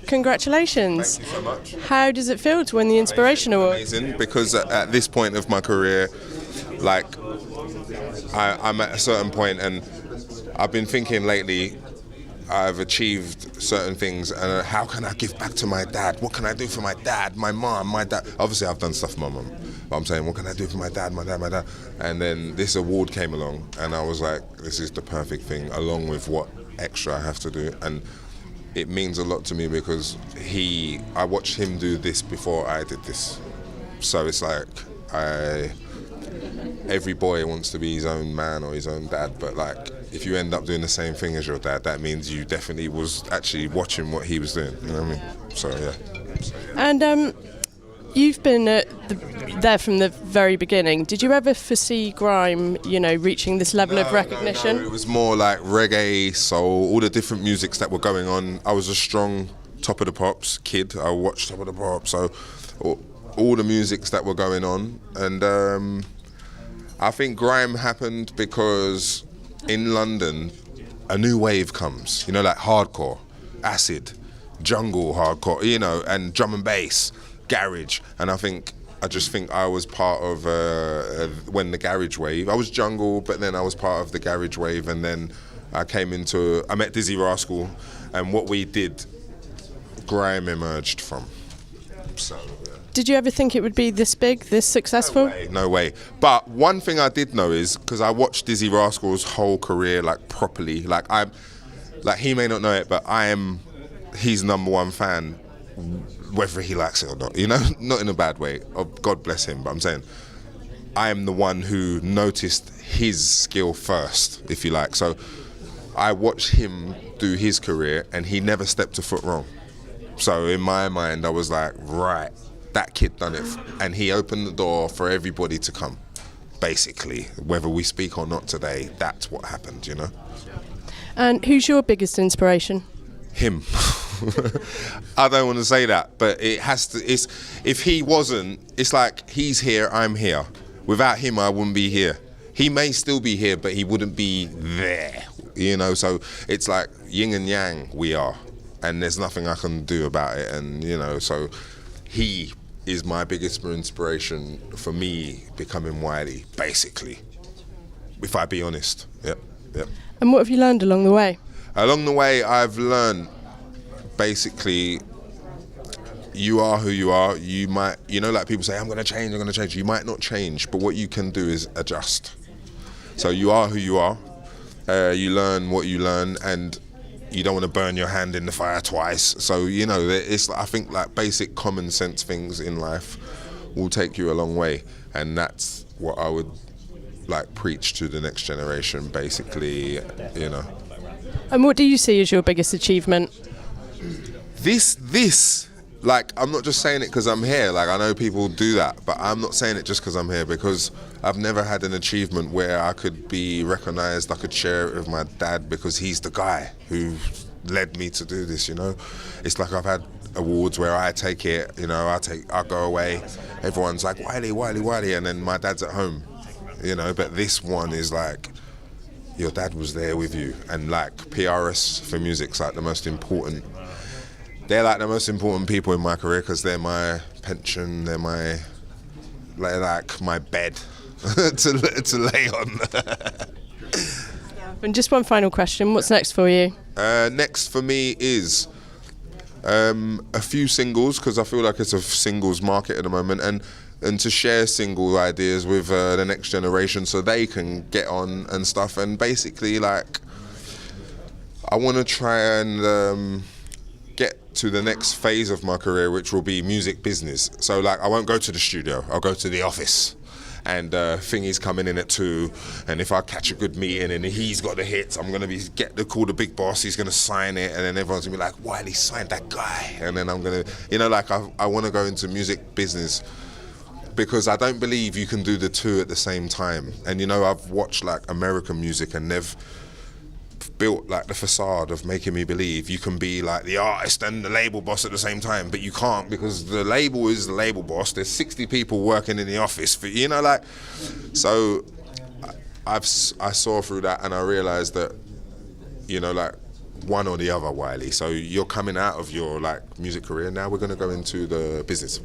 Congratulations. Thank you so much. How does it feel to win the Inspiration Award? Amazing, because at this point of my career, like, I'm at a certain point, and I've been thinking lately, I've achieved certain things, and how can I give back to my dad? What can I do for my dad, my mom, my dad? Obviously, I've done stuff for my mum, but I'm saying, what can I do for my dad, my dad, my dad? And then this award came along, and I was like, this is the perfect thing, along with what extra I have to do. And it means a lot to me because I watched him do this before I did this. So it's like, every boy wants to be his own man or his own dad, but like, if you end up doing the same thing as your dad, that means you definitely was actually watching what he was doing, you know what I mean? So yeah. And you've been there from the very beginning. Did you ever foresee grime, reaching this level of recognition? No, it was more like reggae, soul, all the different musics that were going on. I was a strong Top of the Pops kid. I watched Top of the Pops, so all the musics that were going on. And I think grime happened because in London, a new wave comes, like hardcore, acid, jungle hardcore, and drum and bass, garage. And I just think I was part of when the garage wave, I was jungle, but then I was part of the garage wave, and then I met Dizzy Rascal, and what we did, grime emerged from. So. Did you ever think it would be this big, this successful? No way. But one thing I did know is, because I watched Dizzy Rascal's whole career, like, properly. Like, he may not know it, but I am his number one fan, whether he likes it or not. Not in a bad way. Oh, God bless him. But I'm saying, I am the one who noticed his skill first, if you like. So I watched him do his career, and he never stepped a foot wrong. So in my mind, I was like, right. That kid done it, and he opened the door for everybody to come. Basically, whether we speak or not today, that's what happened, And who's your biggest inspiration? Him. I don't want to say that, but it has to. If he wasn't, it's like he's here, I'm here. Without him, I wouldn't be here. He may still be here, but he wouldn't be there. So it's like yin and yang. We are, and there's nothing I can do about it. And so he is my biggest inspiration for me becoming Wiley, basically, if I be honest. Yep. And what have you learned along the way? Along the way, I've learned, basically, you are who you are. You might, like people say, I'm going to change. You might not change, but what you can do is adjust. So you are who you are. You learn what you learn, and you don't want to burn your hand in the fire twice. So, it's, I think, like, basic common sense things in life will take you a long way. And that's what I would, like, preach to the next generation, basically, And what do you see as your biggest achievement? This, like, I'm not just saying it because I'm here. Like, I know people do that, but I'm not saying it just because I'm here, because I've never had an achievement where I could be recognised, I could share it with my dad because he's the guy who led me to do this, It's like I've had awards where I take it, I go away, everyone's like, Wiley, and then my dad's at home, but this one is like, your dad was there with you, and like PRS for music's like the most important. They're like the most important people in my career because they're my pension, they're like my bed to lay on. And just one final question, what's next for you? Next for me is a few singles, because I feel like it's a singles market at the moment, and to share single ideas with the next generation so they can get on and stuff. And basically, like, I want to try and get to the next phase of my career, which will be music business. So, like, I won't go to the studio, I'll go to the office. And Thingy's coming in at 2, and if I catch a good meeting and he's got the hits, I'm gonna call the big boss. He's gonna sign it, and then everyone's gonna be like, "Wiley signed that guy." And then I'm gonna, I want to go into music business because I don't believe you can do the two at the same time. And I've watched like American music, and they've built like the facade of making me believe you can be like the artist and the label boss at the same time, but you can't, because the label is the label boss. There's 60 people working in the office for, so I saw through that, and I realized that, one or the other, Wiley. So you're coming out of your like music career. Now we're going to go into the business.